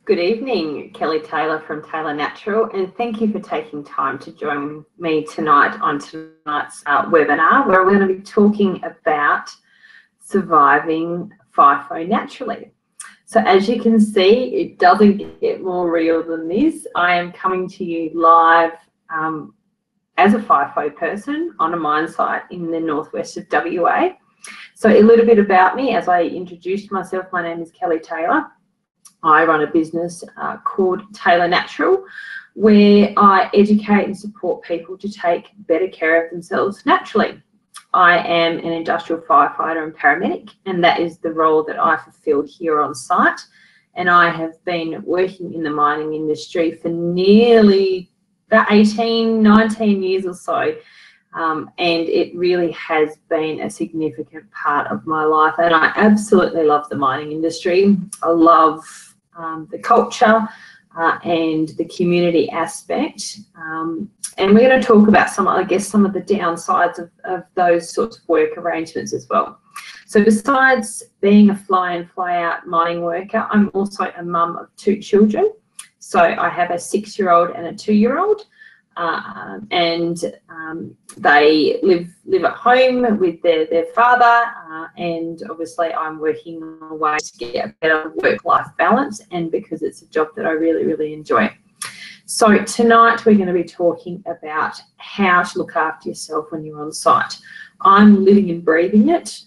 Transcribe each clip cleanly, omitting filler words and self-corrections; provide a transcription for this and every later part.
Good evening, Kelly Taylor from Taylor Natural, and thank you for taking time to join me tonight on tonight's webinar, where we're going to be talking about surviving FIFO naturally. So as you can see, it doesn't get more real than this. I am coming to you live as a FIFO person on a mine site in the northwest of WA. So a little bit about me, as I introduced myself, my name is Kelly Taylor. I run a business called Taylor Natural, where I educate and support people to take better care of themselves naturally. I am an industrial firefighter and paramedic, and that is the role that I fulfilled here on site. And I have been working in the mining industry for nearly about 18, 19 years or so. And it really has been a significant part of my life. And I absolutely love the mining industry. I love the culture and the community aspect. And we're going to talk about some of the downsides of those sorts of work arrangements as well. So besides being a fly in, fly out mining worker, I'm also a mum of 2 children. So I have a 6-year-old and a 2-year-old. They live at home with their father, and obviously I'm working on a way to get a better work-life balance, and because it's a job that I really, really enjoy. So tonight we're going to be talking about how to look after yourself when you're on site. I'm living and breathing it.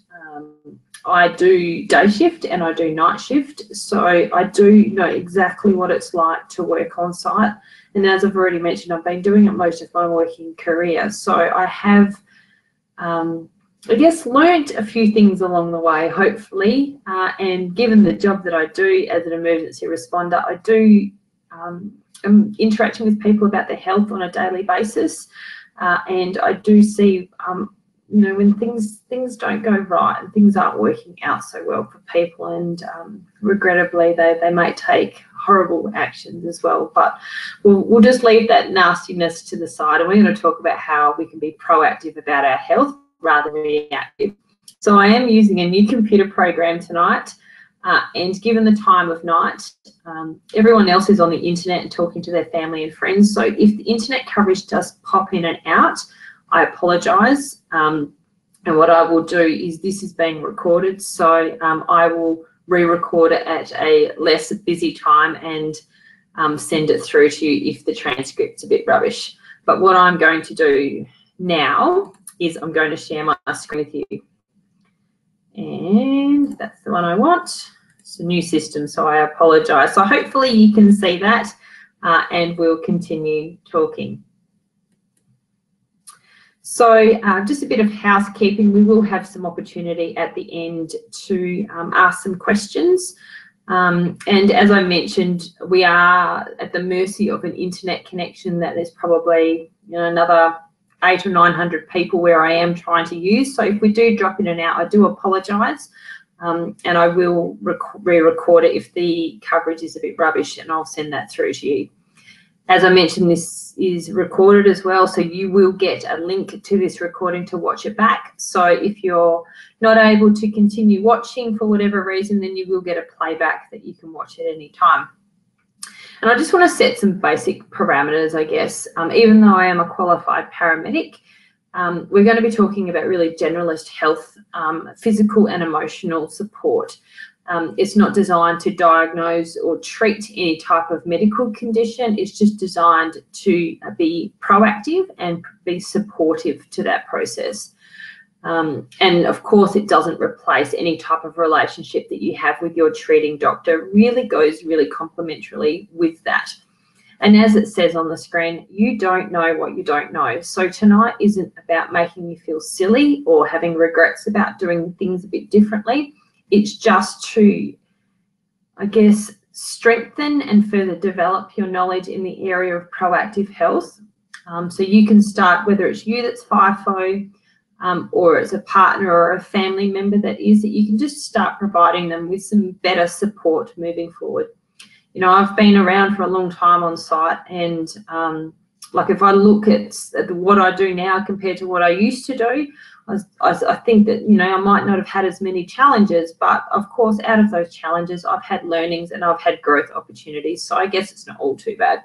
I do day shift and I do night shift, so I do know exactly what it's like to work on site. And as I've already mentioned, I've been doing it most of my working career. So I have, I guess, learned a few things along the way, hopefully. And given the job that I do as an emergency responder, I do am interacting with people about their health on a daily basis. And I do see, you know, when things don't go right and things aren't working out so well for people, and regrettably they may take horrible actions as well. But we'll just leave that nastiness to the side, and we're going to talk about how we can be proactive about our health rather than reactive. So I am using a new computer program tonight, and given the time of night, everyone else is on the internet and talking to their family and friends. So if the internet coverage does pop in and out, I apologise, and what I will do is, this is being recorded, so I will re-record it at a less busy time and send it through to you if the transcript's a bit rubbish. But what I'm going to do now is I'm going to share my screen with you, and that's the one I want. It's a new system, so I apologise. So hopefully you can see that, and we'll continue talking. So just a bit of housekeeping. We will have some opportunity at the end to ask some questions. And as I mentioned, we are at the mercy of an internet connection that there's probably, you know, another 800 or 900 people where I am trying to use. So if we do drop in and out, I do apologise. And I will re-record it if the coverage is a bit rubbish, and I'll send that through to you. As I mentioned, this is recorded as well, so you will get a link to this recording to watch it back. So if you're not able to continue watching for whatever reason, then you will get a playback that you can watch at any time. And I just want to set some basic parameters, I guess. Even though I am a qualified paramedic, we're going to be talking about really generalist health, physical and emotional support. It's not designed to diagnose or treat any type of medical condition. It's just designed to be proactive and be supportive to that process. And of course, it doesn't replace any type of relationship that you have with your treating doctor. It really goes really complementarily with that. And as it says on the screen, you don't know what you don't know. So tonight isn't about making you feel silly or having regrets about doing things a bit differently. It's just to, I guess, strengthen and further develop your knowledge in the area of proactive health. So you can start, whether it's you that's FIFO, or it's a partner or a family member that you can just start providing them with some better support moving forward. You know, I've been around for a long time on site, and like if I look at what I do now compared to what I used to do, I think that, you know, I might not have had as many challenges, but of course, out of those challenges, I've had learnings and I've had growth opportunities. So I guess it's not all too bad.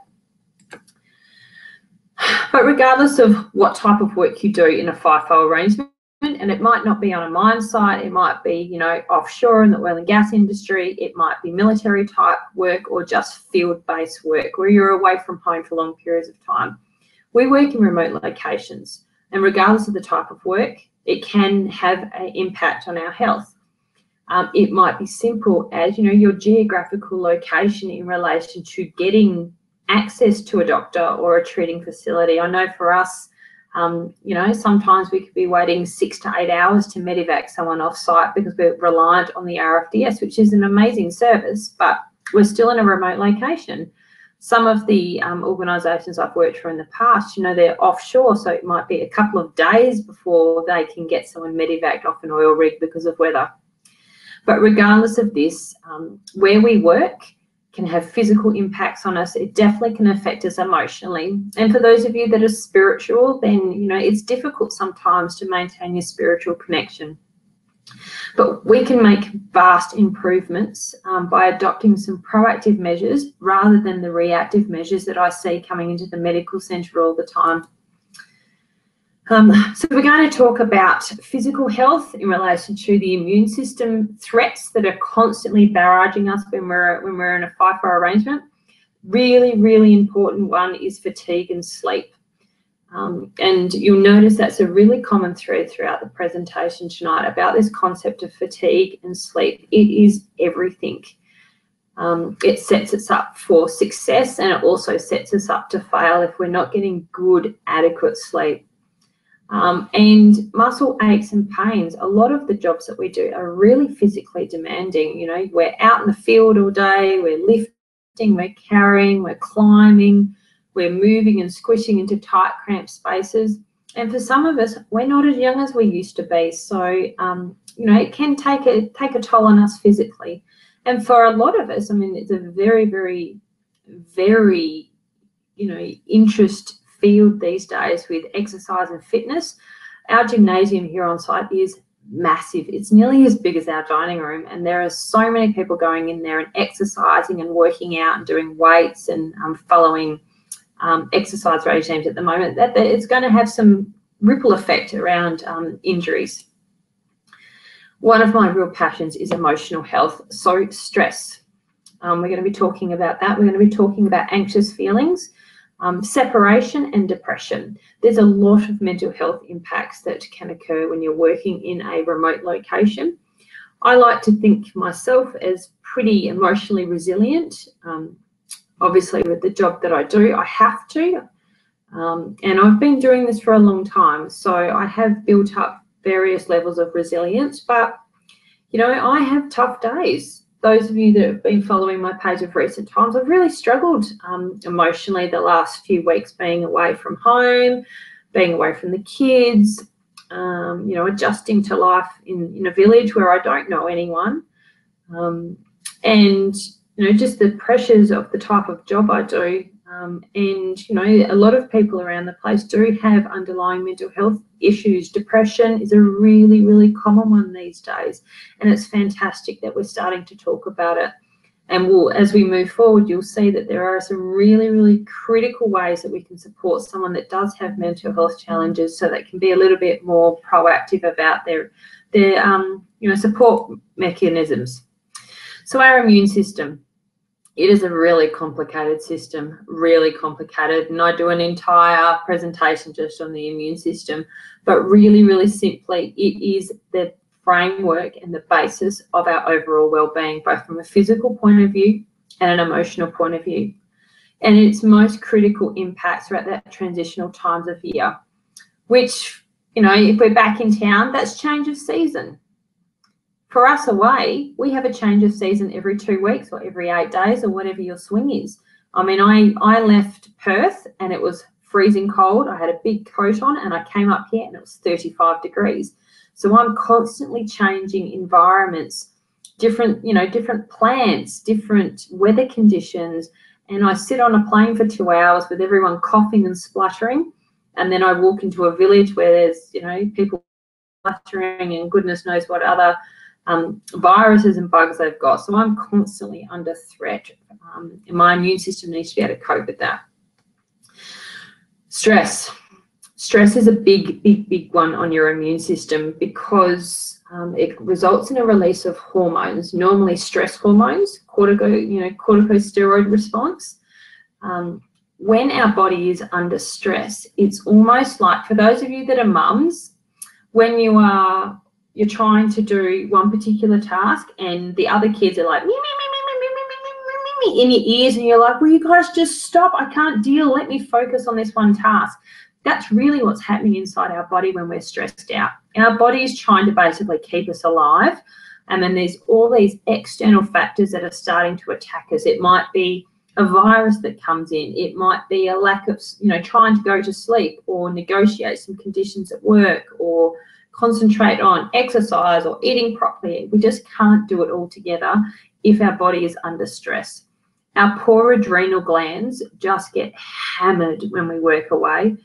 But regardless of what type of work you do in a FIFO arrangement, and it might not be on a mine site, it might be, you know, offshore in the oil and gas industry, it might be military type work or just field-based work where you're away from home for long periods of time. We work in remote locations, and regardless of the type of work, it can have an impact on our health. It might be simple as, you know, your geographical location in relation to getting access to a doctor or a treating facility. I know for us, you know, sometimes we could be waiting 6 to 8 hours to medevac someone off site because we're reliant on the RFDS, which is an amazing service, but we're still in a remote location. Some of the organisations I've worked for in the past, you know, they're offshore, so it might be a couple of days before they can get someone medevaced off an oil rig because of weather. But regardless of this, where we work can have physical impacts on us. It definitely can affect us emotionally. And for those of you that are spiritual, then, you know, it's difficult sometimes to maintain your spiritual connection. But we can make vast improvements by adopting some proactive measures rather than the reactive measures that I see coming into the medical centre all the time. So we're going to talk about physical health in relation to the immune system threats that are constantly barraging us when we're in a FIFO arrangement. Really, really important one is fatigue and sleep. And you'll notice that's a really common thread throughout the presentation tonight about this concept of fatigue and sleep. It is everything. It sets us up for success, and it also sets us up to fail if we're not getting good, adequate sleep. And muscle aches and pains, a lot of the jobs that we do are really physically demanding. You know, we're out in the field all day, we're lifting, we're carrying, we're climbing, we're moving and squishing into tight, cramped spaces. And for some of us, we're not as young as we used to be. So, you know, it can take a toll on us physically. And for a lot of us, I mean, it's a very, very, very, you know, interest field these days with exercise and fitness. Our gymnasium here on site is massive. It's nearly as big as our dining room, and there are so many people going in there and exercising and working out and doing weights and following exercise regimes at the moment that it's going to have some ripple effect around injuries. One of my real passions is emotional health, so stress. We're going to be talking about that. We're going to be talking about anxious feelings, separation and depression. There's a lot of mental health impacts that can occur when you're working in a remote location. I like to think myself as pretty emotionally resilient. Obviously, with the job that I do, I have to. And I've been doing this for a long time, so I have built up various levels of resilience. But, you know, I have tough days. Those of you that have been following my page of recent times, I've really struggled emotionally the last few weeks, being away from home, being away from the kids, you know, adjusting to life in a village where I don't know anyone. And, you know, just the pressures of the type of job I do. And, you know, a lot of people around the place do have underlying mental health issues. Depression is a really, really common one these days. And it's fantastic that we're starting to talk about it. And as we move forward, you'll see that there are some really, really critical ways that we can support someone that does have mental health challenges, so that can be a little bit more proactive about their you know, support mechanisms. So our immune system. It is a really complicated system, really complicated. And I do an entire presentation just on the immune system. But really, really simply, it is the framework and the basis of our overall well-being, both from a physical point of view and an emotional point of view. And its most critical impacts are at that transitional times of year, which, you know, if we're back in town, that's change of season. For us away, we have a change of season every 2 weeks or every 8 days or whatever your swing is. I mean, I left Perth and it was freezing cold. I had a big coat on and I came up here and it was 35 degrees. So I'm constantly changing environments, different plants, different weather conditions. And I sit on a plane for 2 hours with everyone coughing and spluttering. And then I walk into a village where there's, you know, people cluttering and goodness knows what other viruses and bugs they've got. So I'm constantly under threat, and my immune system needs to be able to cope with that. Stress. Stress is a big one on your immune system because it results in a release of hormones, normally stress hormones, corticosteroid response. When our body is under stress, it's almost like, for those of you that are mums, when you're trying to do one particular task and the other kids are like me, me, me, me, me, me, me, me, me, in your ears, and you're like, will you guys just stop? I can't deal. Let me focus on this one task. That's really what's happening inside our body when we're stressed out. Our body is trying to basically keep us alive, and then there's all these external factors that are starting to attack us. It might be a virus that comes in. It might be a lack of, trying to go to sleep or negotiate some conditions at work or concentrate on exercise or eating properly. We just can't do it all together if our body is under stress. Our poor adrenal glands just get hammered when we work away,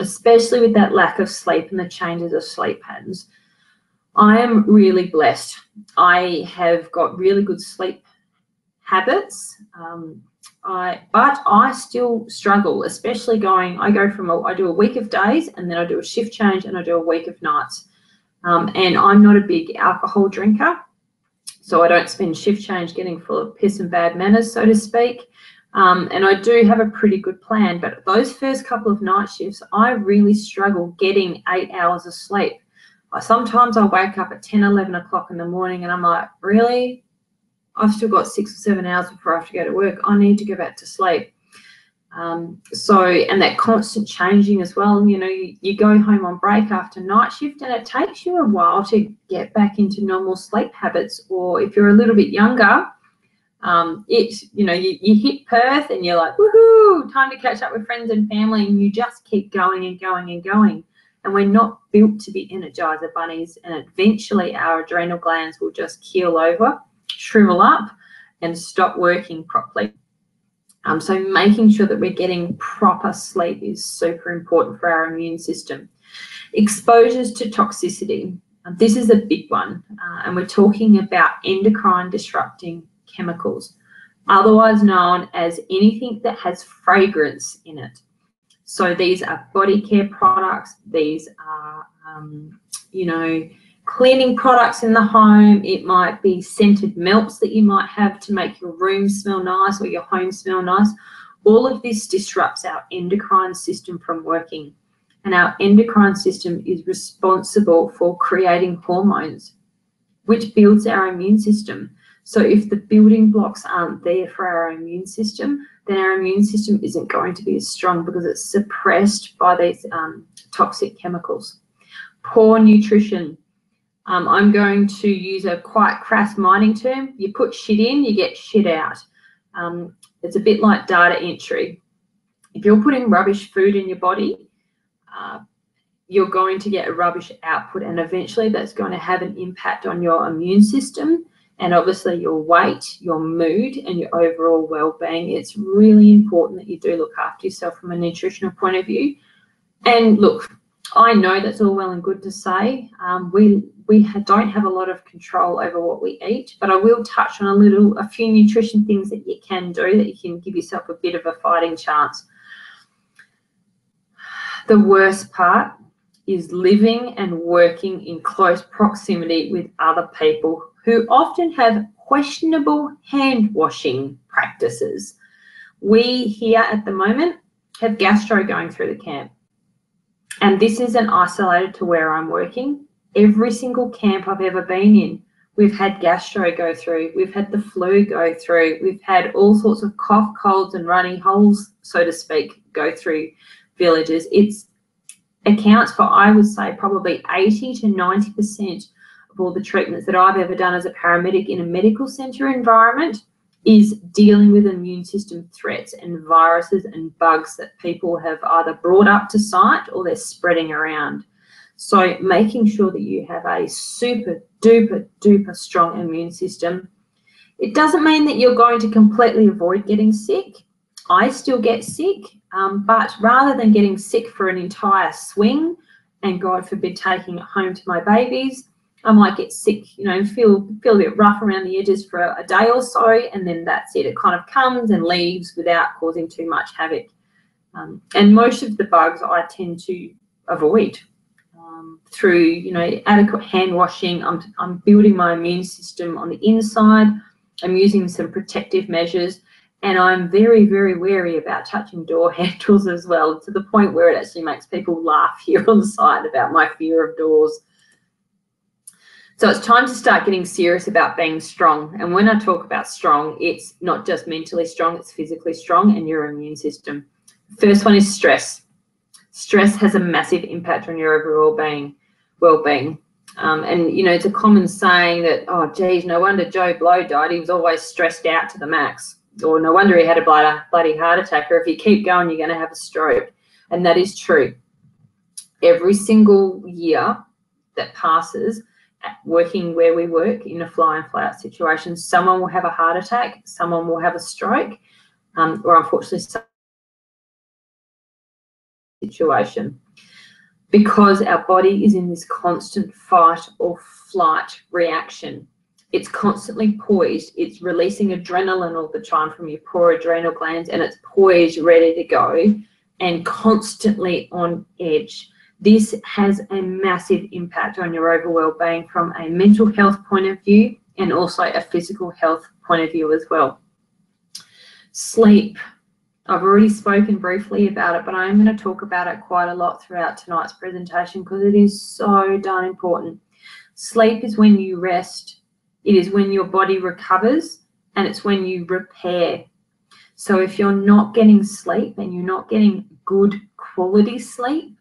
especially with that lack of sleep and the changes of sleep patterns. I am really blessed. I have got really good sleep habits, but I still struggle, especially I do a week of days and then I do a shift change and I do a week of nights. And I'm not a big alcohol drinker, so I don't spend shift change getting full of piss and bad manners, so to speak. And I do have a pretty good plan, but those first couple of night shifts, I really struggle getting 8 hours of sleep. Sometimes I wake up at 10, 11 o'clock in the morning and I'm like, really? I've still got 6 or 7 hours before I have to go to work. I need to go back to sleep. And that constant changing as well. You go home on break after night shift and it takes you a while to get back into normal sleep habits. Or if you're a little bit younger, you hit Perth and you're like, woohoo, time to catch up with friends and family, and you just keep going and going and going. And we're not built to be Energizer bunnies, and eventually our adrenal glands will just keel over, shrivel up, and stop working properly. So making sure that we're getting proper sleep is super important for our immune system. Exposures to toxicity. This is a big one, and we're talking about endocrine disrupting chemicals, otherwise known as anything that has fragrance in it. So these are body care products, these are, cleaning products in the home. It might be scented melts that you might have to make your room smell nice or your home smell nice. All of this disrupts our endocrine system from working. And our endocrine system is responsible for creating hormones, which builds our immune system. So if the building blocks aren't there for our immune system, then our immune system isn't going to be as strong because it's suppressed by these toxic chemicals. Poor nutrition. I'm going to use a quite crass mining term. You put shit in, you get shit out. It's a bit like data entry. If you're putting rubbish food in your body, you're going to get a rubbish output, and eventually that's going to have an impact on your immune system and obviously your weight, your mood, and your overall well-being. It's really important that you do look after yourself from a nutritional point of view. And look, I know that's all well and good to say. We don't have a lot of control over what we eat, but I will touch on a few nutrition things that you can do that you can give yourself a bit of a fighting chance. The worst part is living and working in close proximity with other people who often have questionable hand washing practices. We here at the moment have gastro going through the camp, and this isn't isolated to where I'm working. Every single camp I've ever been in, we've had gastro go through, we've had the flu go through, we've had all sorts of cough, colds and runny holes, so to speak, go through villages. It accounts for, I would say, probably 80 to 90% of all the treatments that I've ever done as a paramedic in a medical centre environment is dealing with immune system threats and viruses and bugs that people have either brought up to site or they're spreading around. So making sure that you have a super duper duper strong immune system. It doesn't mean that you're going to completely avoid getting sick. I still get sick, but rather than getting sick for an entire swing and God forbid taking it home to my babies. I might get sick, you know, feel a bit rough around the edges for a day or so, and then that's it. It kind of comes and leaves without causing too much havoc. And most of the bugs I tend to avoid through, you know, adequate hand washing. I'm building my immune system on the inside. I'm using some protective measures, and I'm very, very wary about touching door handles as well, to the point where it actually makes people laugh here on the site about my fear of doors. So it's time to start getting serious about being strong. And when I talk about strong, it's not just mentally strong, it's physically strong and your immune system. First one is stress. Stress has a massive impact on your overall well-being. And, you know, it's a common saying that, oh, geez, no wonder Joe Blow died. He was always stressed out to the max. Or no wonder he had a bloody heart attack. Or if you keep going, you're going to have a stroke. And that is true. Every single year that passes, working where we work in a fly in, fly out situation, someone will have a heart attack, someone will have a stroke, or unfortunately some situation, because our body is in this constant fight or flight reaction. It's constantly poised. It's releasing adrenaline all the time from your poor adrenal glands, and it's poised, ready to go, and constantly on edge. This has a massive impact on your overall well-being from a mental health point of view and also a physical health point of view as well. Sleep. I've already spoken briefly about it, but I'm going to talk about it quite a lot throughout tonight's presentation because it is so darn important. Sleep is when you rest. It is when your body recovers, and it's when you repair. So if you're not getting sleep and you're not getting good quality sleep,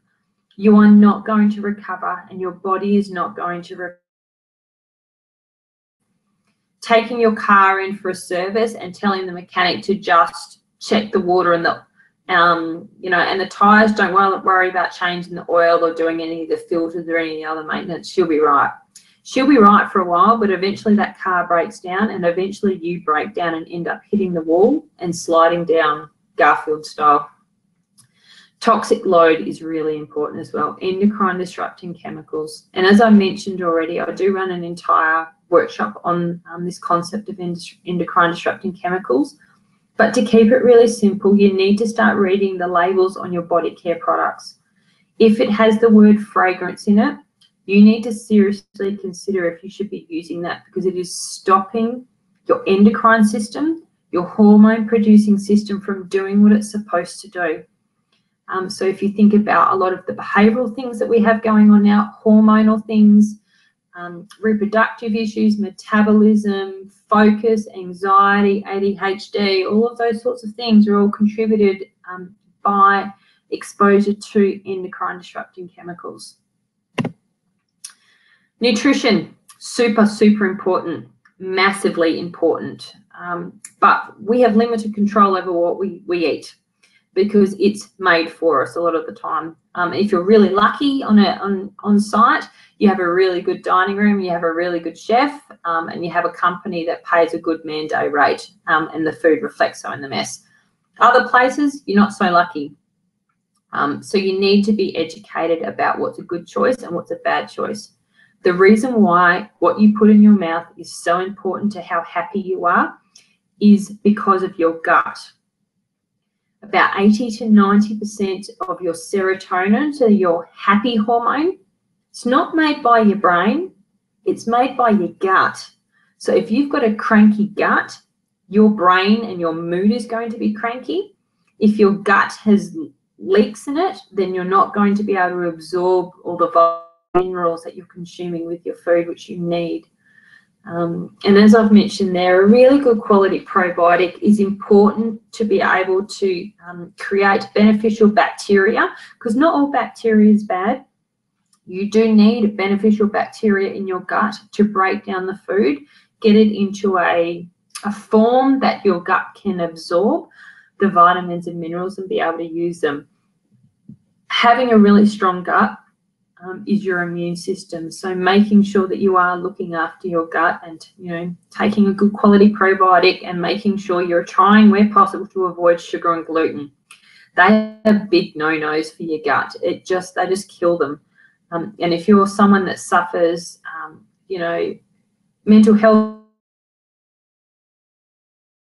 you are not going to recover, and your body is not going to recover. Taking your car in for a service and telling the mechanic to just check the water and the, you know, and the tires, don't worry about changing the oil or doing any of the filters or any other maintenance. She'll be right. She'll be right for a while, but eventually that car breaks down, and eventually you break down and end up hitting the wall and sliding down Garfield style. Toxic load is really important as well. Endocrine disrupting chemicals. And as I mentioned already, I do run an entire workshop on this concept of endocrine disrupting chemicals. But to keep it really simple, you need to start reading the labels on your body care products. If it has the word fragrance in it, you need to seriously consider if you should be using that, because it is stopping your endocrine system, your hormone producing system, from doing what it's supposed to do. So if you think about a lot of the behavioral things that we have going on now, hormonal things, reproductive issues, metabolism, focus, anxiety, ADHD, all of those sorts of things are all contributed by exposure to endocrine disrupting chemicals. Nutrition, super, super important, massively important. But we have limited control over what we eat, because it's made for us a lot of the time. If you're really lucky on site, you have a really good dining room, you have a really good chef, and you have a company that pays a good man day rate, and the food reflects so in the mess. Other places, you're not so lucky. So you need to be educated about what's a good choice and what's a bad choice. The reason why what you put in your mouth is so important to how happy you are is because of your gut. About 80 to 90% of your serotonin, so your happy hormone, it's not made by your brain, it's made by your gut. So if you've got a cranky gut, your brain and your mood is going to be cranky. If your gut has leaks in it, then you're not going to be able to absorb all the minerals that you're consuming with your food, which you need. And as I've mentioned there, a really good quality probiotic is important to be able to create beneficial bacteria, because not all bacteria is bad. You do need beneficial bacteria in your gut to break down the food, get it into a form that your gut can absorb the vitamins and minerals and be able to use them. Having a really strong gut is your immune system. So making sure that you are looking after your gut and, you know, taking a good quality probiotic and making sure you're trying where possible to avoid sugar and gluten. They are big no-nos for your gut. They just kill them. And if you're someone that suffers, you know, mental health,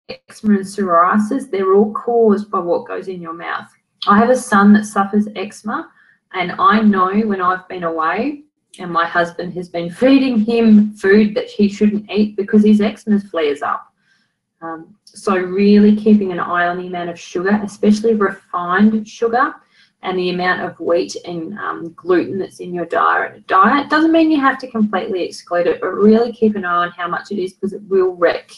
eczema and psoriasis, they're all caused by what goes in your mouth. I have a son that suffers eczema, and I know when I've been away and my husband has been feeding him food that he shouldn't eat because his eczema flares up. So really keeping an eye on the amount of sugar, especially refined sugar, and the amount of wheat and gluten that's in your diet. Doesn't mean you have to completely exclude it, but really keep an eye on how much it is, because it will wreck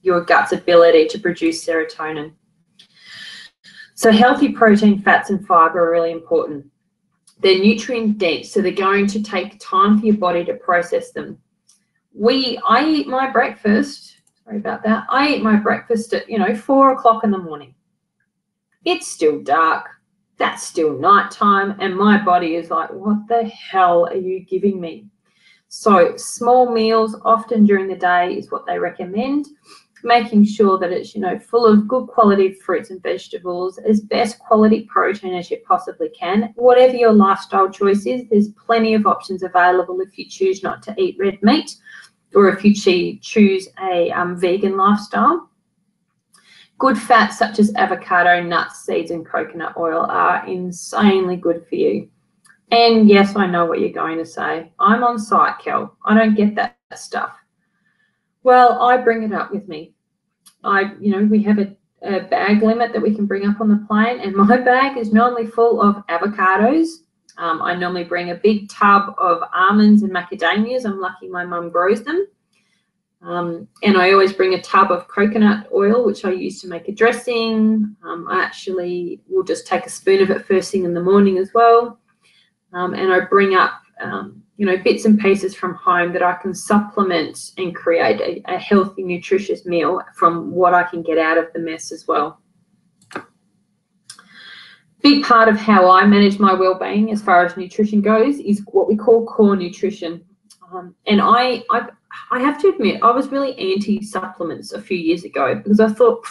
your gut's ability to produce serotonin. So healthy protein, fats and fiber are really important. They're nutrient dense, so they're going to take time for your body to process them. I eat my breakfast, sorry about that, I eat my breakfast at 4 o'clock in the morning. It's still dark, that's still nighttime, and my body is like, what the hell are you giving me? So small meals often during the day is what they recommend, making sure that it's full of good quality fruits and vegetables, as best quality protein as you possibly can. Whatever your lifestyle choice is, there's plenty of options available if you choose not to eat red meat, or if you choose a vegan lifestyle. Good fats such as avocado, nuts, seeds and coconut oil are insanely good for you. And yes, I know what you're going to say. I'm on site, Kel. I don't get that stuff. Well, I bring it up with me. We have a bag limit that we can bring up on the plane, and my bag is normally full of avocados. I normally bring a big tub of almonds and macadamias. I'm lucky my mum grows them. And I always bring a tub of coconut oil, which I use to make a dressing. I actually will just take a spoon of it first thing in the morning as well. And I bring up, bits and pieces from home that I can supplement and create a healthy, nutritious meal from what I can get out of the mess as well. Big part of how I manage my well-being as far as nutrition goes is what we call core nutrition. And I have to admit, I was really anti-supplements a few years ago, because I thought,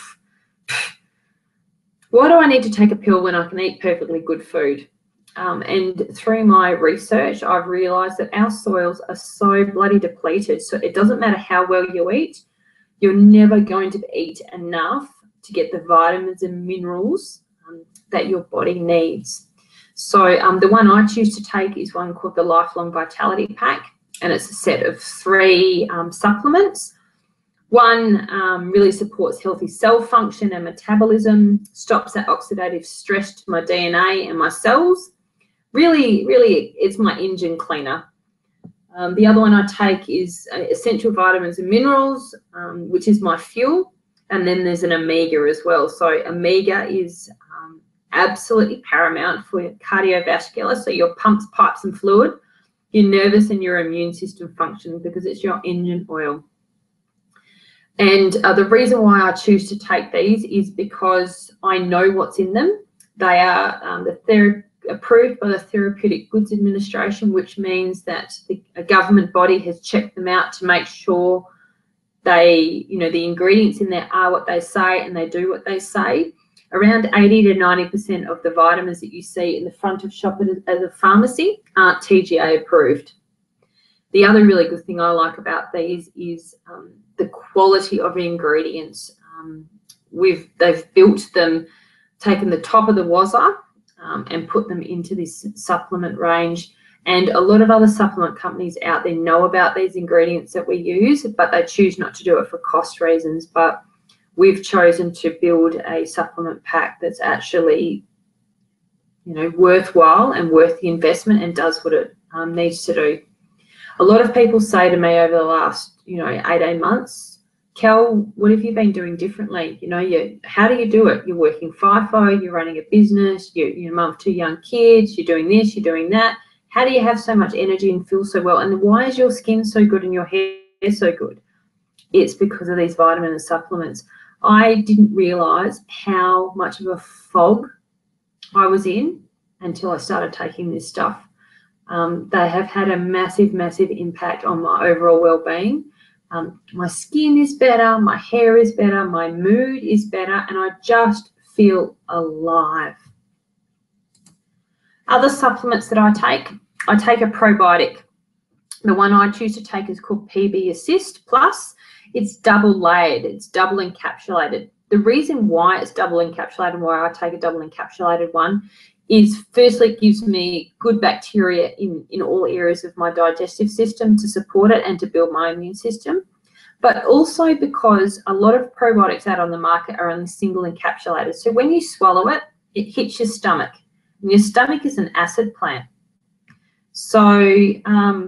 why do I need to take a pill when I can eat perfectly good food? And through my research, I've realised that our soils are so bloody depleted. So it doesn't matter how well you eat, you're never going to eat enough to get the vitamins and minerals that your body needs. So the one I choose to take is one called the Lifelong Vitality Pack, and it's a set of 3 supplements. One really supports healthy cell function and metabolism, stops that oxidative stress to my DNA and my cells. Really, it's my engine cleaner. The other one I take is essential vitamins and minerals, which is my fuel. And then there's an omega as well. So omega is absolutely paramount for cardiovascular, so your pumps, pipes and fluid, your nervous and your immune system function, because it's your engine oil. And the reason why I choose to take these is because I know what's in them. They are approved by the Therapeutic Goods Administration, which means that a government body has checked them out to make sure the ingredients in there are what they say and they do what they say. Around 80 to 90% of the vitamins that you see in the front of shop at a pharmacy aren't TGA approved. The other really good thing I like about these is the quality of the ingredients. They've built them, taken the top of the wazza and put them into this supplement range. And a lot of other supplement companies out there know about these ingredients that we use, but they choose not to do it for cost reasons. But we've chosen to build a supplement pack that's actually, worthwhile and worth the investment and does what it needs to do. A lot of people say to me over the last, 18 months, Kel, what have you been doing differently? How do you do it? You're working FIFO, you're running a business, you're mum of 2 young kids, you're doing this, you're doing that. How do you have so much energy and feel so well? And why is your skin so good and your hair so good? It's because of these vitamin and supplements. I didn't realise how much of a fog I was in until I started taking this stuff. They have had a massive, massive impact on my overall well-being. My skin is better, my hair is better, my mood is better, and I just feel alive. Other supplements that I take, I take a probiotic. The one I choose to take is called PB Assist Plus. It's double layered, it's double encapsulated. The reason why it's double encapsulated, why I take a double encapsulated one, is firstly it gives me good bacteria in all areas of my digestive system to support it and to build my immune system. But also because a lot of probiotics out on the market are only single encapsulated. So when you swallow it, it hits your stomach. And your stomach is an acid plant. So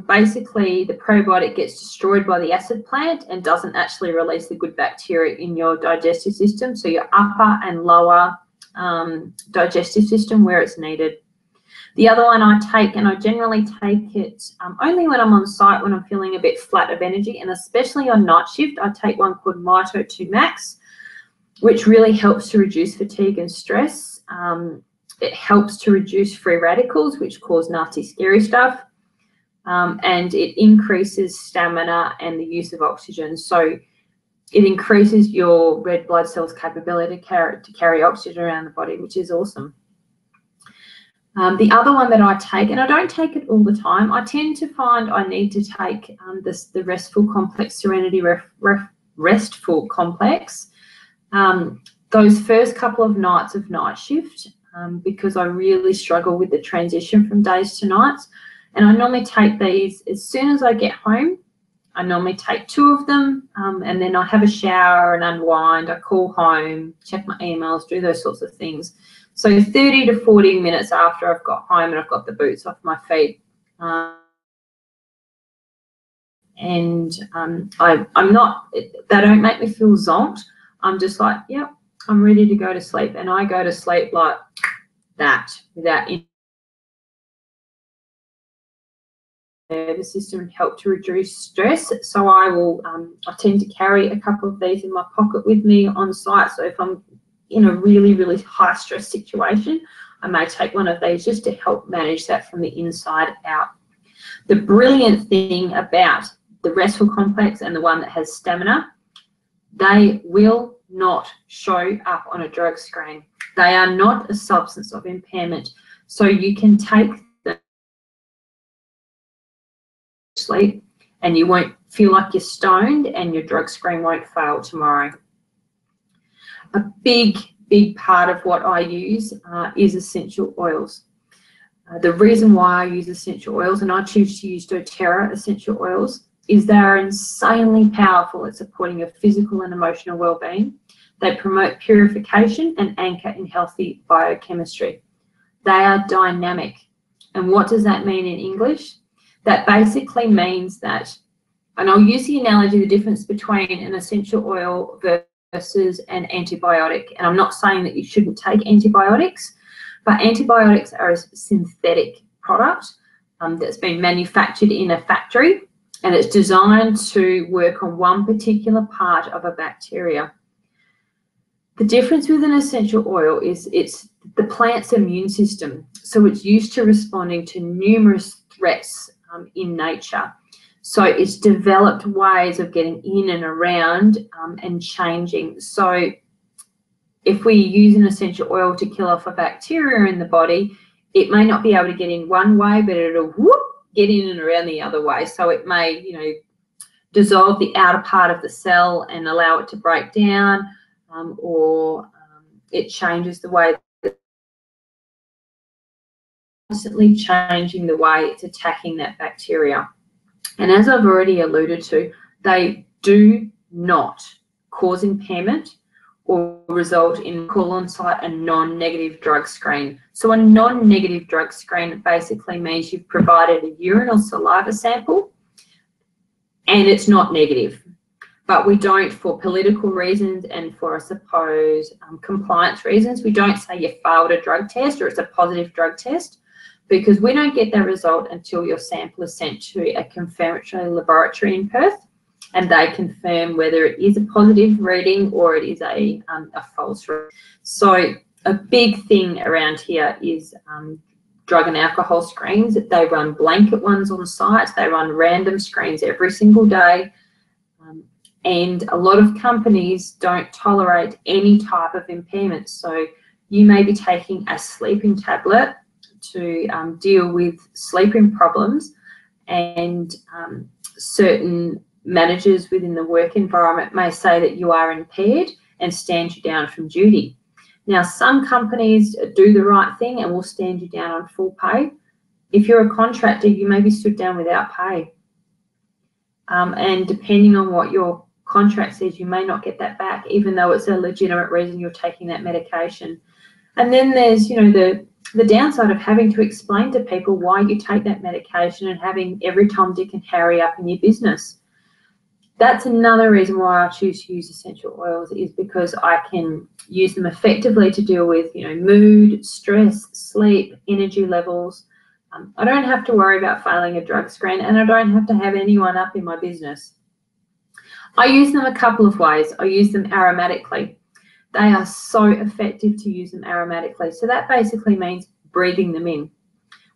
basically the probiotic gets destroyed by the acid plant and doesn't actually release the good bacteria in your digestive system. So your upper and lower digestive system where it's needed. The other one I take, and I generally take it only when I'm on site, when I'm feeling a bit flat of energy, and especially on night shift, I take one called Mito 2 Max, which really helps to reduce fatigue and stress. It helps to reduce free radicals, which cause nasty, scary stuff, and it increases stamina and the use of oxygen. So it increases your red blood cells' capability to carry oxygen around the body, which is awesome. The other one that I take, and I don't take it all the time, I tend to find I need to take the Restful Complex Serenity Restful Complex those first couple of nights of night shift, because I really struggle with the transition from days to nights. And I normally take these as soon as I get home. I normally take 2 of them, and then I have a shower and unwind. I call home, check my emails, do those sorts of things. So 30 to 40 minutes after I've got home and I've got the boots off my feet. I'm not, they don't make me feel zonked. I'm just like, yep, I'm ready to go to sleep. And I go to sleep like that, without nervous system, and help to reduce stress. So I will, I tend to carry a couple of these in my pocket with me on site. So if I'm in a really, really high stress situation, I may take one of these just to help manage that from the inside out. The brilliant thing about the Restful Complex and the one that has stamina, they will not show up on a drug screen. They are not a substance of impairment. So you can take them to sleep and you won't feel like you're stoned, and your drug screen won't fail tomorrow. A big part of what I use is essential oils. The reason why I use essential oils, and I choose to use doTERRA essential oils, is they are insanely powerful at supporting your physical and emotional well-being. They promote purification and anchor in healthy biochemistry. They are dynamic. And what does that mean in English? That basically means that, and I'll use the analogy, the difference between an essential oil versus an antibiotic. And I'm not saying that you shouldn't take antibiotics, but antibiotics are a synthetic product that's been manufactured in a factory, and it's designed to work on one particular part of a bacteria. The difference with an essential oil is it's the plant's immune system. So it's used to responding to numerous threats in nature. So it's developed ways of getting in and around and changing. So if we use an essential oil to kill off a bacteria in the body, it may not be able to get in one way, but it'll get in and around the other way. So it may, dissolve the outer part of the cell and allow it to break down, or it changes the way, constantly changing the way it's attacking that bacteria. And as I've already alluded to, they do not cause impairment or result in call on site a non-negative drug screen. So a non-negative drug screen basically means you've provided a urine or saliva sample and it's not negative. But we don't, for political reasons and for, I suppose, compliance reasons, we don't say you failed a drug test or it's a positive drug test, because we don't get that result until your sample is sent to a confirmatory laboratory in Perth, and they confirm whether it is a positive reading or it is a false reading. So a big thing around here is drug and alcohol screens. They run blanket ones on site. They run random screens every single day. And a lot of companies don't tolerate any type of impairment. So you may be taking a sleeping tablet to deal with sleeping problems, and certain managers within the work environment may say that you are impaired and stand you down from duty. Now, some companies do the right thing and will stand you down on full pay. If you're a contractor, you may be stood down without pay. And depending on what your contract says, you may not get that back, even though it's a legitimate reason you're taking that medication. And then there's, the downside of having to explain to people why you take that medication and having every Tom, Dick and Harry up in your business. That's another reason why I choose to use essential oils, is because I can use them effectively to deal with, mood, stress, sleep, energy levels. I don't have to worry about failing a drug screen, and I don't have to have anyone up in my business. I use them a couple of ways. I use them aromatically. They are so effective to use them aromatically. So that basically means breathing them in.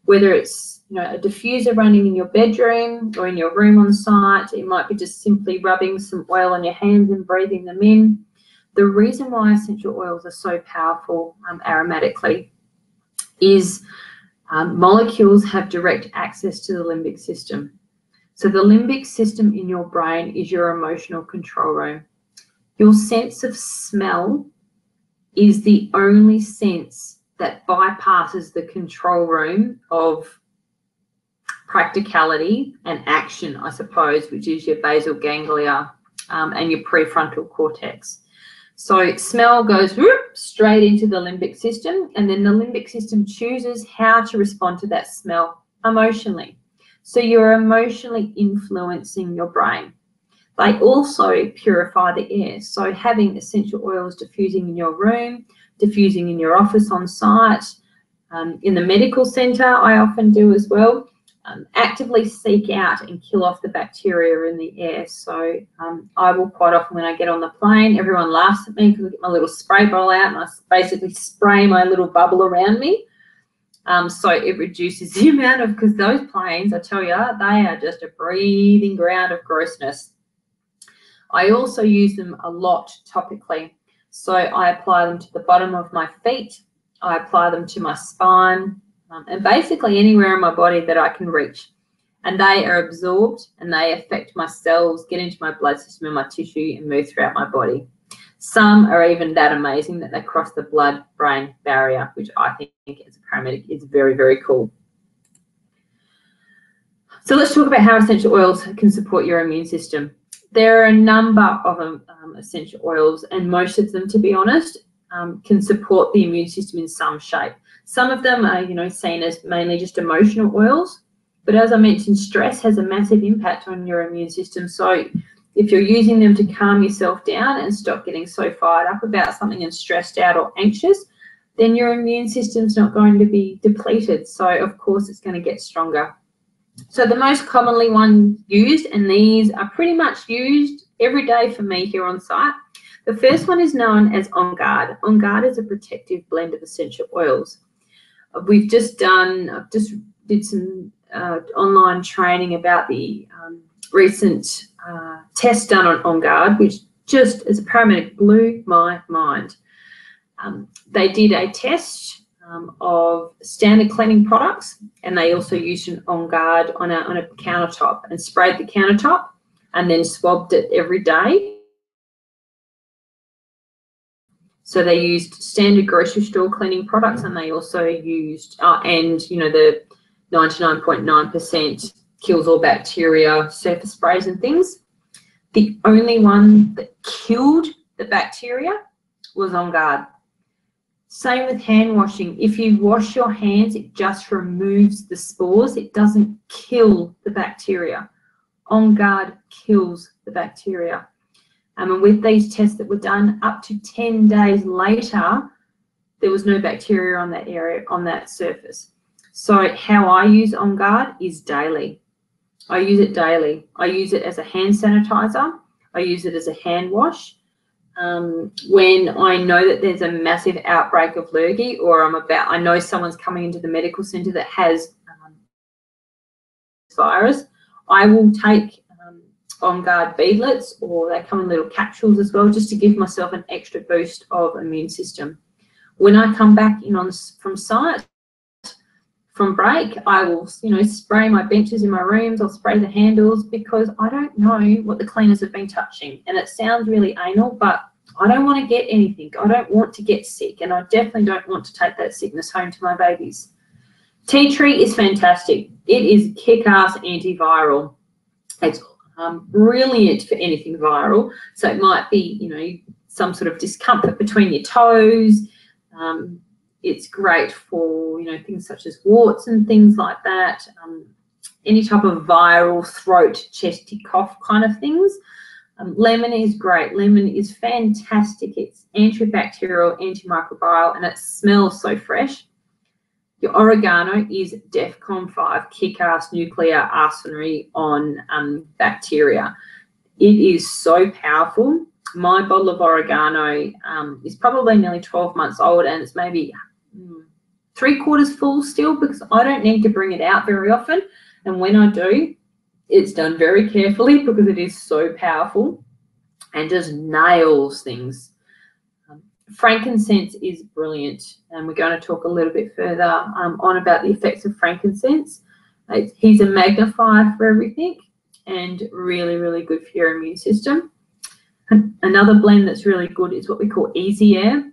Whether it's a diffuser running in your bedroom or in your room on site, it might be just simply rubbing some oil on your hands and breathing them in. The reason why essential oils are so powerful aromatically is molecules have direct access to the limbic system. So the limbic system in your brain is your emotional control room. Your sense of smell is the only sense that bypasses the control room of practicality and action, I suppose, which is your basal ganglia and your prefrontal cortex. So smell goes straight into the limbic system, and then the limbic system chooses how to respond to that smell emotionally. So you're emotionally influencing your brain. They also purify the air. So having essential oils diffusing in your room, diffusing in your office on site, in the medical centre, I often do as well, actively seek out and kill off the bacteria in the air. So I will quite often, when I get on the plane, everyone laughs at me because I get my little spray bottle out and I basically spray my little bubble around me. So it reduces the amount of, because those planes, I tell you, they are just a breathing ground of grossness. I also use them a lot topically. So I apply them to the bottom of my feet. I apply them to my spine and basically anywhere in my body that I can reach. And they are absorbed and they affect my cells, get into my blood system and my tissue and move throughout my body. Some are even that amazing that they cross the blood-brain barrier, which I think as a paramedic is very, very cool. So let's talk about how essential oils can support your immune system. There are a number of essential oils, and most of them, to be honest, can support the immune system in some shape. Some of them are, seen as mainly just emotional oils, but as I mentioned, stress has a massive impact on your immune system. So if you're using them to calm yourself down and stop getting so fired up about something and stressed out or anxious, then your immune system's not going to be depleted. So of course it's going to get stronger. So the most commonly used, and these are pretty much used every day for me here on site. The first one is known as On Guard. On Guard is a protective blend of essential oils. I've just did some online training about the recent test done on Guard, which just as a paramedic blew my mind. They did a test of standard cleaning products, and they also used an On Guard on a countertop and sprayed the countertop and then swabbed it every day. So they used standard grocery store cleaning products, and they also used, the 99.9% kills all bacteria surface sprays and things. The only one that killed the bacteria was On Guard. Same with hand washing. If you wash your hands, it just removes the spores. It doesn't kill the bacteria. On Guard kills the bacteria. And with these tests that were done, up to 10 days later, there was no bacteria on that area, on that surface. So how I use On Guard is daily. I use it daily. I use it as a hand sanitizer. I use it as a hand wash. When I know that there's a massive outbreak of lurgy, or I know someone's coming into the medical centre that has virus, I will take On Guard beadlets, or they come in little capsules as well, just to give myself an extra boost of immune system. When I come back in from site, from break, I will, spray my benches in my rooms. I'll spray the handles because I don't know what the cleaners have been touching. And it sounds really anal, but I don't want to get anything. I don't want to get sick, and I definitely don't want to take that sickness home to my babies. Tea tree is fantastic. It is kick-ass antiviral. It's brilliant for anything viral. So it might be, some sort of discomfort between your toes. It's great for, things such as warts and things like that. Any type of viral throat, chesty cough kind of things. Lemon is great. Lemon is fantastic. It's antibacterial, antimicrobial, and it smells so fresh. Your oregano is DEFCON 5, kick-ass nuclear arsenal on bacteria. It is so powerful. My bottle of oregano is probably nearly 12 months old, and it's maybe 3/4 full still because I don't need to bring it out very often. And when I do, it's done very carefully because it is so powerful and just nails things. Frankincense is brilliant, and we're going to talk a little bit further on about the effects of frankincense. He's a magnifier for everything and really, really good for your immune system. Another blend that's really good is what we call Easy Air,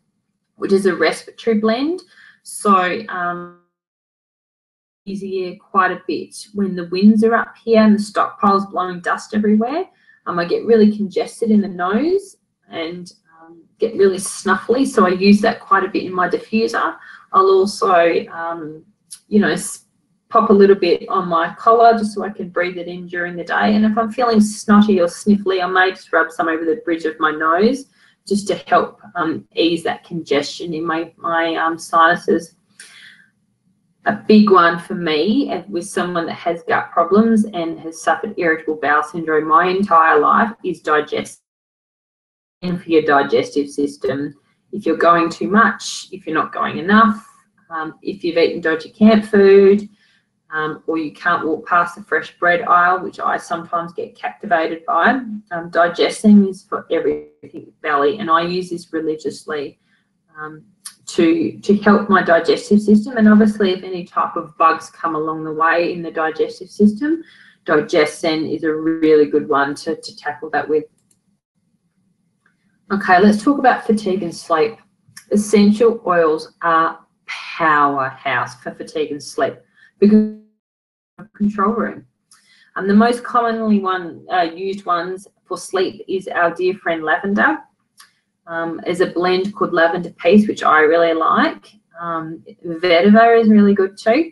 which is a respiratory blend. So Easy Air quite a bit when the winds are up here and the stockpile's blowing dust everywhere. I get really congested in the nose and get really snuffly, so I use that quite a bit in my diffuser. I'll also, pop a little bit on my collar just so I can breathe it in during the day. And if I'm feeling snotty or sniffly, I may just rub some over the bridge of my nose just to help ease that congestion in my sinuses. A big one for me with someone that has gut problems and has suffered irritable bowel syndrome my entire life is digestion. And for your digestive system, if you're going too much, if you're not going enough, if you've eaten dodgy camp food, or you can't walk past the fresh bread aisle, which I sometimes get captivated by, digesting is for everything belly, and I use this religiously to help my digestive system. And obviously, if any type of bugs come along the way in the digestive system, Digestin is a really good one to tackle that with. Okay, let's talk about fatigue and sleep. Essential oils are powerhouse for fatigue and sleep because of the control room. The most commonly used ones for sleep is our dear friend lavender. There's a blend called Lavender Peace, which I really like. Vetiver is really good too.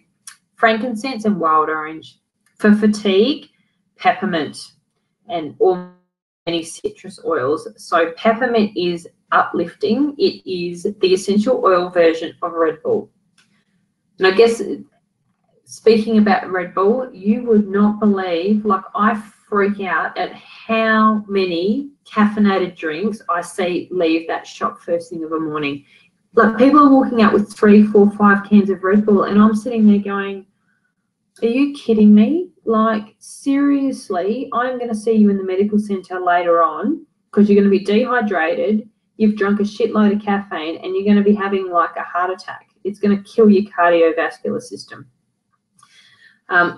Frankincense and wild orange. For fatigue, peppermint and all many citrus oils. So peppermint is uplifting. It is the essential oil version of Red Bull. And I guess speaking about Red Bull, you would not believe, like I freak out at how many caffeinated drinks I see leave that shop first thing of a morning. Like people are walking out with 3, 4, 5 cans of Red Bull and I'm sitting there going, are you kidding me? Like, seriously, I'm going to see you in the medical centre later on because you're going to be dehydrated, you've drunk a shitload of caffeine, and you're going to be having like a heart attack. It's going to kill your cardiovascular system.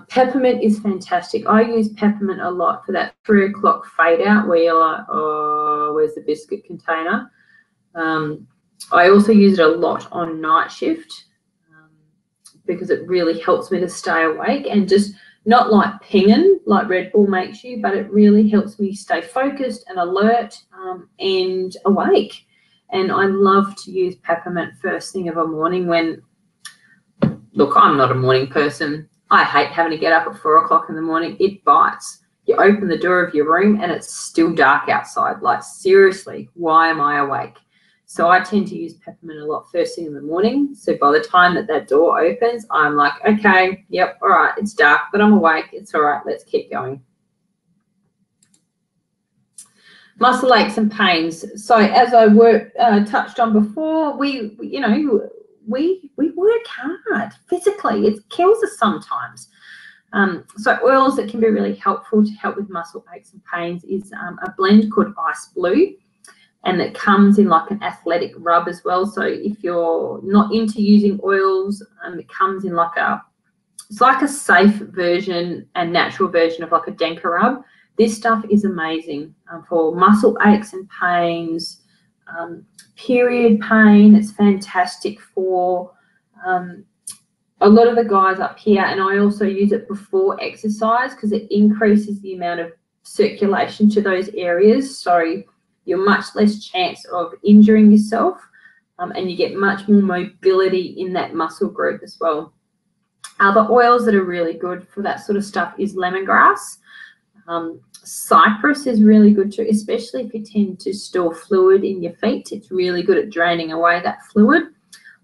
Peppermint is fantastic. I use peppermint a lot for that 3 o'clock fade out where you're like, oh, where's the biscuit container? I also use it a lot on night shift because it really helps me to stay awake and just not like pinging like Red Bull makes you, but it really helps me stay focused and alert and awake. And I love to use peppermint first thing of a morning when, look, I'm not a morning person. I hate having to get up at 4 o'clock in the morning. It bites. You open the door of your room and it's still dark outside. Like, seriously, why am I awake? So I tend to use peppermint a lot first thing in the morning. So by the time that door opens, I'm like, okay, yep, all right, it's dark, but I'm awake. It's all right, let's keep going. Muscle aches and pains. So as I touched on before, we work hard physically. It kills us sometimes. So oils that can be really helpful to help with muscle aches and pains is a blend called Ice Blue. And it comes in like an athletic rub as well. So if you're not into using oils, it comes in like a It's like a safe version and natural version of like a Denka rub. This stuff is amazing for muscle aches and pains, period pain. It's fantastic for a lot of the guys up here, and I also use it before exercise because it increases the amount of circulation to those areas, so you're much less chance of injuring yourself, and you get much more mobility in that muscle group as well. Other oils that are really good for that sort of stuff is lemongrass. Cypress is really good too, especially if you tend to store fluid in your feet. It's really good at draining away that fluid.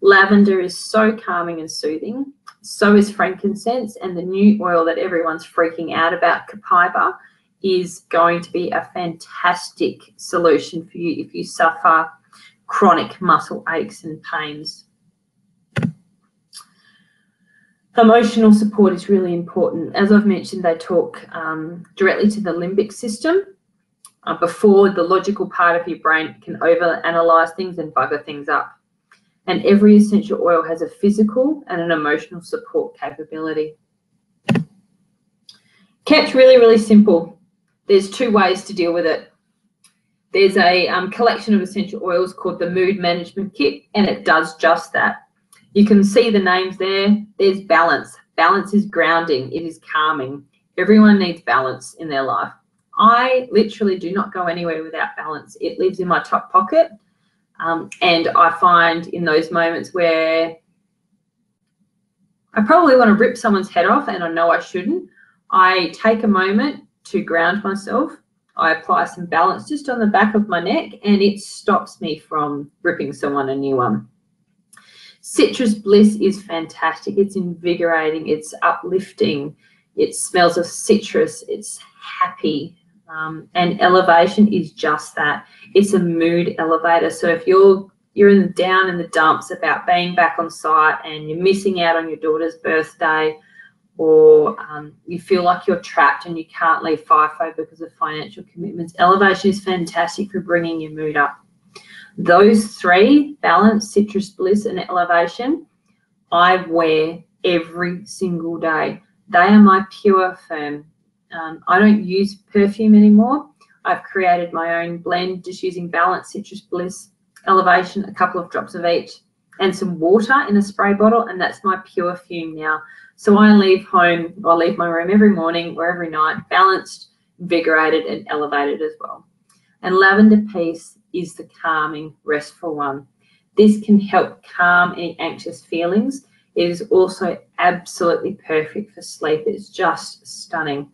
Lavender is so calming and soothing. So is frankincense, and the new oil that everyone's freaking out about, copaiba, is going to be a fantastic solution for you if you suffer chronic muscle aches and pains. Emotional support is really important. As I've mentioned, they talk directly to the limbic system before the logical part of your brain can overanalyze things and bugger things up. And every essential oil has a physical and an emotional support capability. Kept really, really simple. There's two ways to deal with it. There's a collection of essential oils called the Mood Management Kit, and it does just that. You can see the names there. There's balance. Balance is grounding. It is calming. Everyone needs balance in their life. I literally do not go anywhere without balance. It lives in my top pocket. And I find in those moments where I probably want to rip someone's head off and I know I shouldn't, I take a moment to ground myself. I apply some balance just on the back of my neck, and it stops me from ripping someone a new one. Citrus Bliss is fantastic. It's invigorating. It's uplifting. It smells of citrus. It's happy. And elevation is just that. It's a mood elevator. So if you're down in the dumps about being back on site and you're missing out on your daughter's birthday, or you feel like you're trapped and you can't leave FIFO because of financial commitments, elevation is fantastic for bringing your mood up. Those three, balance, citrus bliss, and elevation, I wear every single day. They are my pure firm. I don't use perfume anymore. I've created my own blend just using balance, citrus bliss, elevation, a couple of drops of each, and some water in a spray bottle, and that's my pure fume now. So I leave home, or I leave my room every morning or every night balanced, invigorated, and elevated as well. And Lavender Peace is the calming, restful one. This can help calm any anxious feelings. It is also absolutely perfect for sleep. It's just stunning.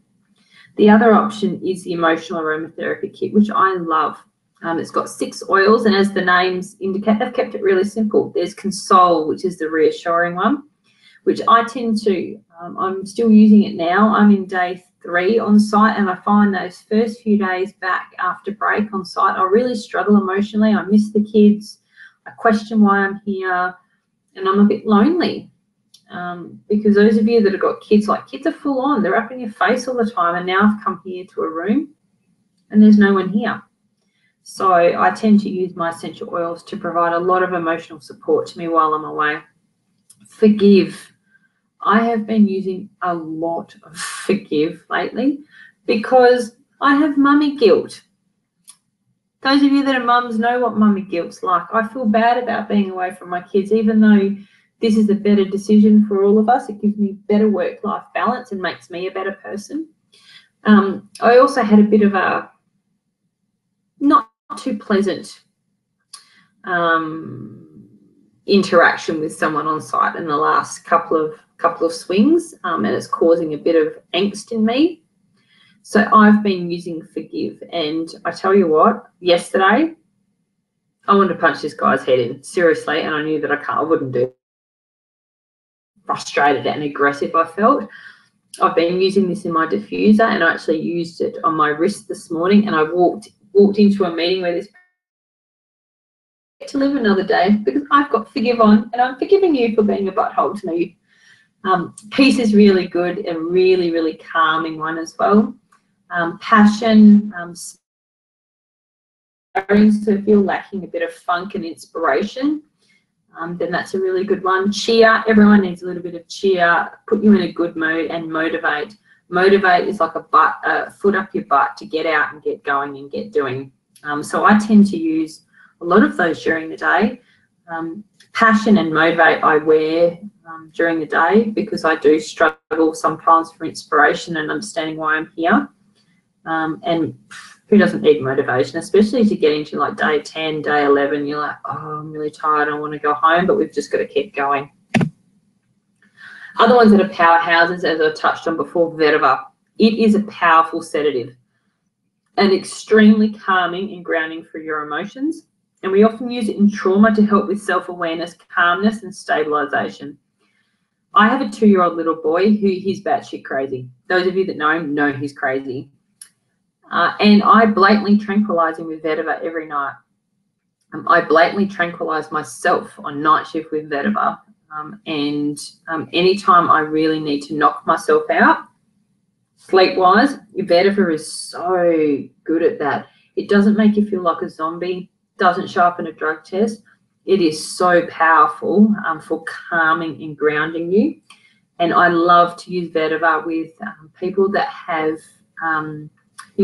The other option is the emotional aromatherapy kit, which I love. It's got 6 oils, and as the names indicate, they've kept it really simple. There's Console, which is the reassuring one, which I tend to, I'm still using it now. I'm in day 3 on site, and I find those first few days back after break on site, I really struggle emotionally. I miss the kids. I question why I'm here, and I'm a bit lonely. Because those of you that have got kids, like, kids are full on. They're up in your face all the time, and now I've come here to a room and there's no one here. So I tend to use my essential oils to provide a lot of emotional support to me while I'm away. Forgive. I have been using a lot of Forgive lately because I have mummy guilt. Those of you that are mums know what mummy guilt's like. I feel bad about being away from my kids, even though this is a better decision for all of us. It gives me better work-life balance and makes me a better person. I also had a bit of a not too pleasant interaction with someone on site in the last couple of swings, and it's causing a bit of angst in me. So I've been using Forgive, and I tell you what, yesterday I wanted to punch this guy's head in, seriously, and I knew that I wouldn't do it. Frustrated and aggressive I felt. I've been using this in my diffuser, and I actually used it on my wrist this morning, and I walked into a meeting where this to live another day because I've got Forgive on, and I'm forgiving you for being a butthole to me. Peace is really good, a really, really calming one as well. Passion, so if you're lacking a bit of funk and inspiration, then that's a really good one. Cheer, everyone needs a little bit of cheer, put you in a good mood, and motivate. Motivate is like a foot up your butt to get out and get going and get doing. So I tend to use a lot of those during the day. Passion and motivate I wear during the day because I do struggle sometimes for inspiration and understanding why I'm here. And who doesn't need motivation, especially as you get into like day 10, day 11, you're like, oh, I'm really tired, I want to go home, but we've just got to keep going. Other ones that are powerhouses, as I touched on before, vetiver. It is a powerful sedative and extremely calming and grounding for your emotions. And we often use it in trauma to help with self-awareness, calmness, and stabilization. I have a 2-year-old little boy who he's batshit crazy. Those of you that know him know he's crazy. And I blatantly tranquilize him with vetiver every night. I blatantly tranquilize myself on night shift with vetiver. Anytime I really need to knock myself out, sleep-wise, vetiver is so good at that. It doesn't make you feel like a zombie, doesn't show up in a drug test. It is so powerful for calming and grounding you. And I love to use vetiver with people that have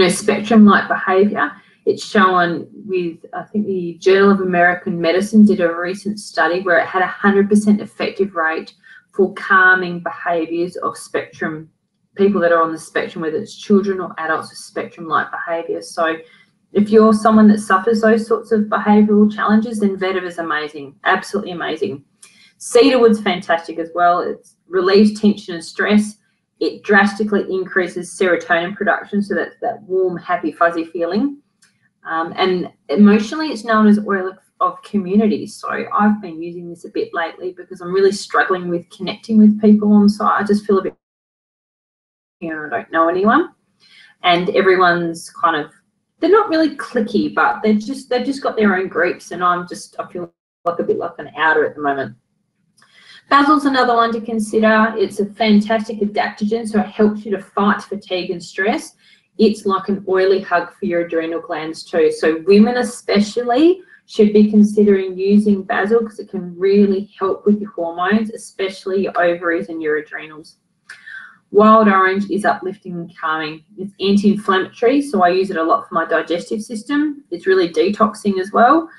spectrum-like behaviour. It's shown with, I think the Journal of American Medicine did a recent study where it had 100% effective rate for calming behaviours of spectrum, people that are on the spectrum, whether it's children or adults with spectrum-like behaviour. So if you're someone that suffers those sorts of behavioural challenges, then vetiver is amazing, absolutely amazing. Cedarwood's fantastic as well. It relieves tension and stress. It drastically increases serotonin production, so that's that warm, happy, fuzzy feeling. And emotionally, it's known as oil of community. So I've been using this a bit lately because I'm really struggling with connecting with people on site. I just feel a bit, I don't know anyone, and everyone's kind of, they're not really cliquey, but they've just got their own groups, and I feel like a bit like an outer at the moment. Basil's another one to consider. It's a fantastic adaptogen, so it helps you to fight fatigue and stress. It's like an oily hug for your adrenal glands too. So women especially should be considering using basil because it can really help with your hormones, especially your ovaries and your adrenals. Wild orange is uplifting and calming. It's anti-inflammatory, so I use it a lot for my digestive system. It's really detoxing as well.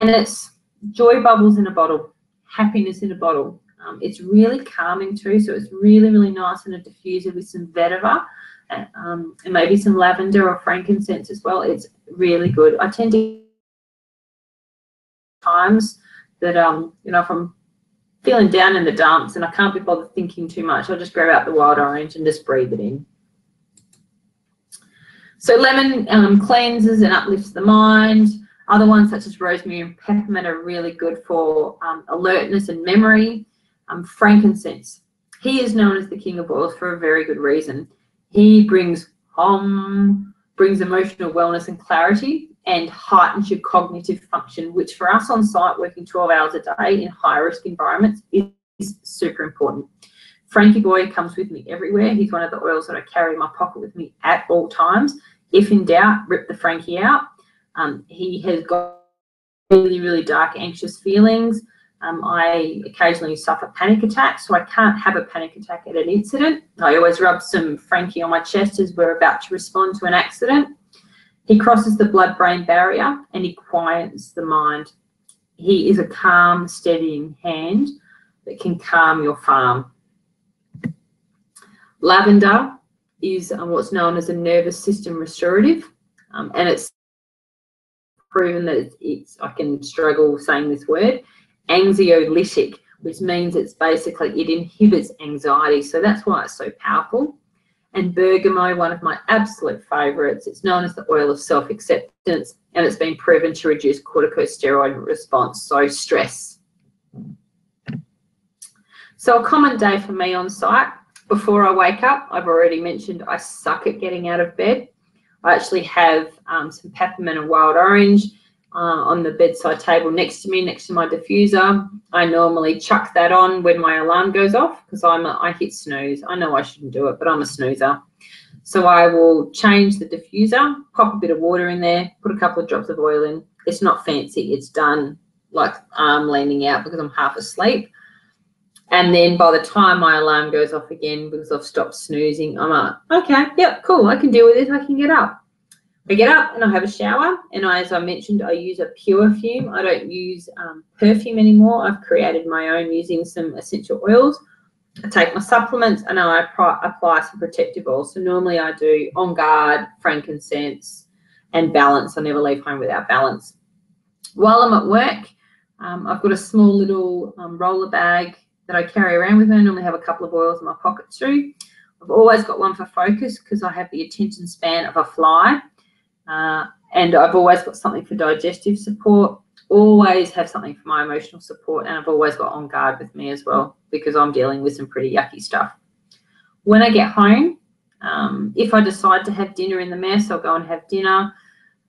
And it's joy bubbles in a bottle. Happiness in a bottle. It's really calming too, so it's really, really nice and a diffuser with some vetiver and maybe some lavender or frankincense as well. It's really good. I tend to times that if I'm feeling down in the dumps and I can't be bothered thinking too much, I'll just grab out the wild orange and just breathe it in. So lemon cleanses and uplifts the mind. Other ones such as rosemary and peppermint are really good for alertness and memory. Frankincense, he is known as the king of oils for a very good reason. He brings emotional wellness and clarity and heightens your cognitive function, which for us on site working 12 hours a day in high risk environments is super important. Frankie Boy comes with me everywhere. He's one of the oils that I carry in my pocket with me at all times. If in doubt, rip the Frankie out. He has got really, really dark, anxious feelings. I occasionally suffer panic attacks, so I can't have a panic attack at an incident. I always rub some Frankie on my chest as we're about to respond to an accident. He crosses the blood-brain barrier and he quiets the mind. He is a calm, steadying hand that can calm your farm. Lavender is what's known as a nervous system restorative, and it's proven that I can struggle saying this word, anxiolytic, which means it inhibits anxiety. So that's why it's so powerful. And bergamot, one of my absolute favourites. It's known as the oil of self-acceptance, and it's been proven to reduce corticosteroid response, so stress. So a common day for me on site, before I wake up, I've already mentioned I suck at getting out of bed. I actually have some peppermint and wild orange on the bedside table next to me, next to my diffuser. I normally chuck that on when my alarm goes off because I hit snooze. I know I shouldn't do it, but I'm a snoozer. So I will change the diffuser, pop a bit of water in there, put a couple of drops of oil in. It's not fancy, it's done. like arm leaning out because I'm half asleep. And then by the time my alarm goes off again because I've stopped snoozing, I'm like, okay, yep, cool, I can deal with this, I can get up. I get up and I have a shower, and as I mentioned, I use a pure fume. I don't use perfume anymore. I've created my own using some essential oils. I take my supplements and I apply some protective oils. So normally I do On Guard, frankincense, and Balance. I never leave home without Balance. While I'm at work, I've got a small little roller bag that I carry around with me. I normally have a couple of oils in my pocket too. I've always got one for focus because I have the attention span of a fly. And I've always got something for digestive support, always have something for my emotional support, and I've always got On Guard with me as well because I'm dealing with some pretty yucky stuff. When I get home, if I decide to have dinner in the mess, I'll go and have dinner.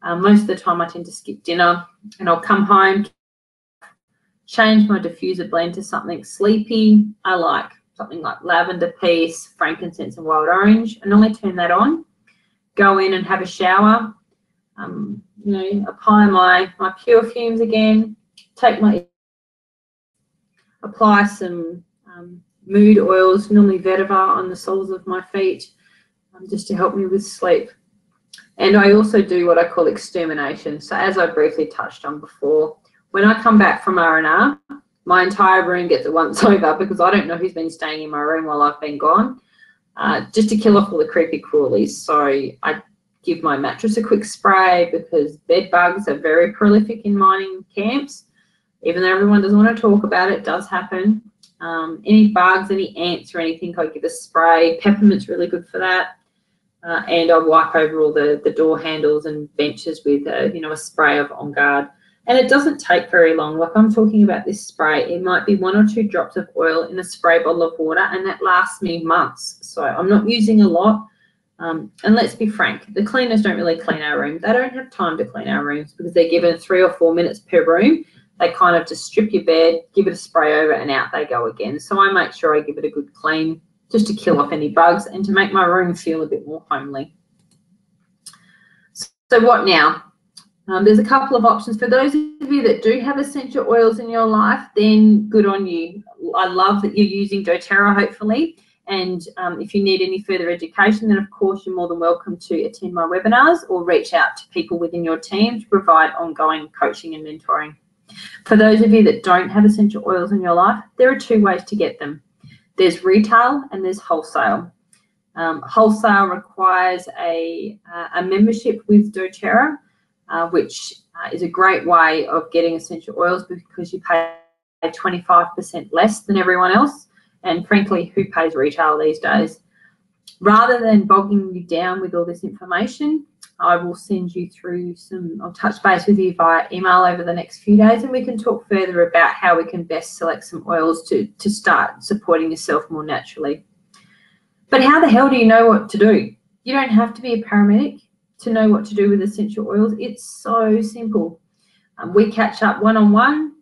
Most of the time I tend to skip dinner, and I'll come home, change my diffuser blend to something sleepy. I like something like lavender, peace, frankincense, and wild orange. I normally turn that on, go in and have a shower. You know, apply my pure fumes again, apply some mood oils, normally vetiver on the soles of my feet, just to help me with sleep. And I also do what I call extermination. So as I briefly touched on before, when I come back from R&R, my entire room gets a once over because I don't know who's been staying in my room while I've been gone, just to kill off all the creepy crawlies. So I give my mattress a quick spray because bed bugs are very prolific in mining camps. Even though everyone doesn't want to talk about it, it does happen. Any bugs, any ants or anything, I give a spray. Peppermint's really good for that. And I wipe over all the door handles and benches with a spray of On Guard. And it doesn't take very long. Like I'm talking about this spray, it might be 1 or 2 drops of oil in a spray bottle of water, and that lasts me months. So I'm not using a lot. And let's be frank, the cleaners don't really clean our rooms. They don't have time to clean our rooms because they're given 3 or 4 minutes per room. They kind of just strip your bed, give it a spray over, and out they go again. So I make sure I give it a good clean just to kill off any bugs and to make my room feel a bit more homely. So what now? There's a couple of options. For those of you that do have essential oils in your life, then good on you. I love that you're using doTERRA, hopefully. And if you need any further education, then of course you're more than welcome to attend my webinars or reach out to people within your team to provide ongoing coaching and mentoring. For those of you that don't have essential oils in your life, there are 2 ways to get them. There's retail and there's wholesale. Wholesale requires a membership with doTERRA, which is a great way of getting essential oils because you pay 25% less than everyone else. And frankly, who pays retail these days? Rather than bogging you down with all this information, I will send you through I'll touch base with you via email over the next few days, and we can talk further about how we can best select some oils to start supporting yourself more naturally. But how the hell do you know what to do? You don't have to be a paramedic to know what to do with essential oils. It's so simple. We catch up one-on-one.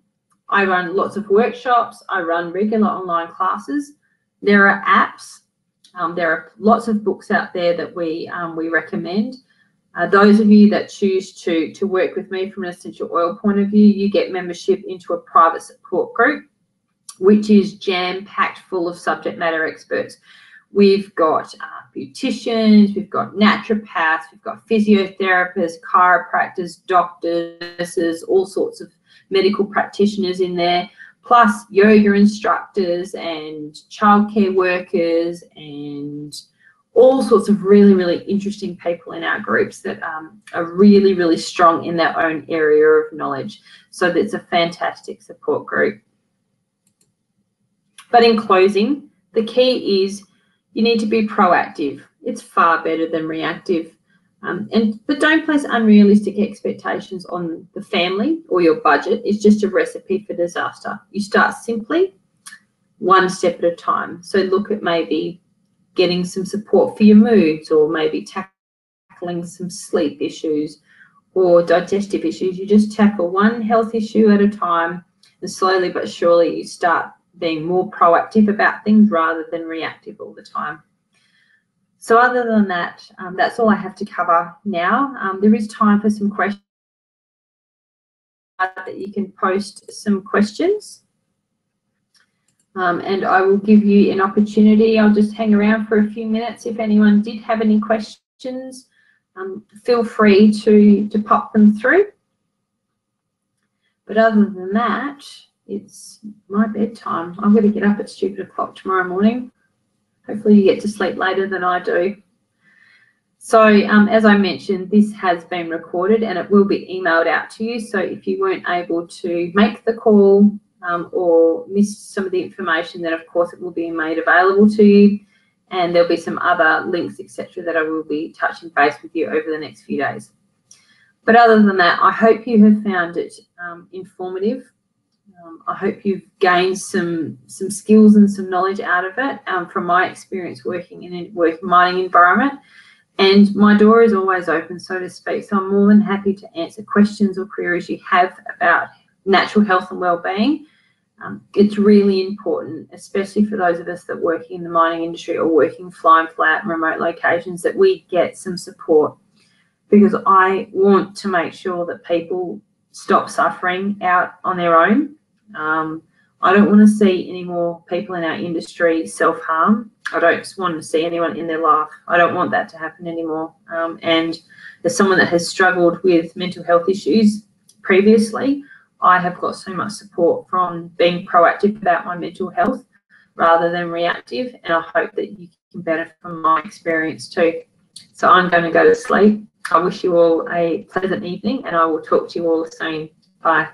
I run lots of workshops. I run regular online classes. There are apps. There are lots of books out there that we recommend. Those of you that choose to work with me from an essential oil point of view, you get membership into a private support group, which is jam-packed full of subject matter experts. We've got beauticians, we've got naturopaths, we've got physiotherapists, chiropractors, doctors, all sorts of medical practitioners in there, plus yoga instructors and childcare workers and all sorts of really, really interesting people in our groups that are really, really strong in their own area of knowledge. So it's a fantastic support group. But in closing, the key is you need to be proactive. It's far better than reactive. But don't place unrealistic expectations on the family or your budget. It's just a recipe for disaster. You start simply, 1 step at a time. So look at maybe getting some support for your moods, or maybe tackling some sleep issues or digestive issues. You just tackle one health issue at a time, and slowly but surely you start being more proactive about things rather than reactive all the time. So other than that, that's all I have to cover now. There is time for some questions. that you can post some questions. And I will give you an opportunity. I'll just hang around for a few minutes. If anyone did have any questions, feel free to pop them through. But other than that, it's my bedtime. I'm going to get up at stupid o'clock tomorrow morning. Hopefully you get to sleep later than I do. So as I mentioned, this has been recorded and it will be emailed out to you. So if you weren't able to make the call or miss some of the information, then of course it will be made available to you. And there'll be some other links, etc., that I will be touching base with you over the next few days. But other than that, I hope you have found it informative. I hope you've gained some skills and some knowledge out of it from my experience working in a mining environment. And my door is always open, so to speak. So I'm more than happy to answer questions or queries you have about natural health and wellbeing. It's really important, especially for those of us that work in the mining industry or working fly-in fly-out in remote locations, that we get some support, because I want to make sure that people stop suffering out on their own. I don't want to see any more people in our industry self-harm. I don't want to see anyone in their life. I don't want that to happen anymore. And as someone that has struggled with mental health issues previously, I have got so much support from being proactive about my mental health rather than reactive, and I hope that you can benefit from my experience too. So I'm going to go to sleep. I wish you all a pleasant evening, and I will talk to you all soon. Bye.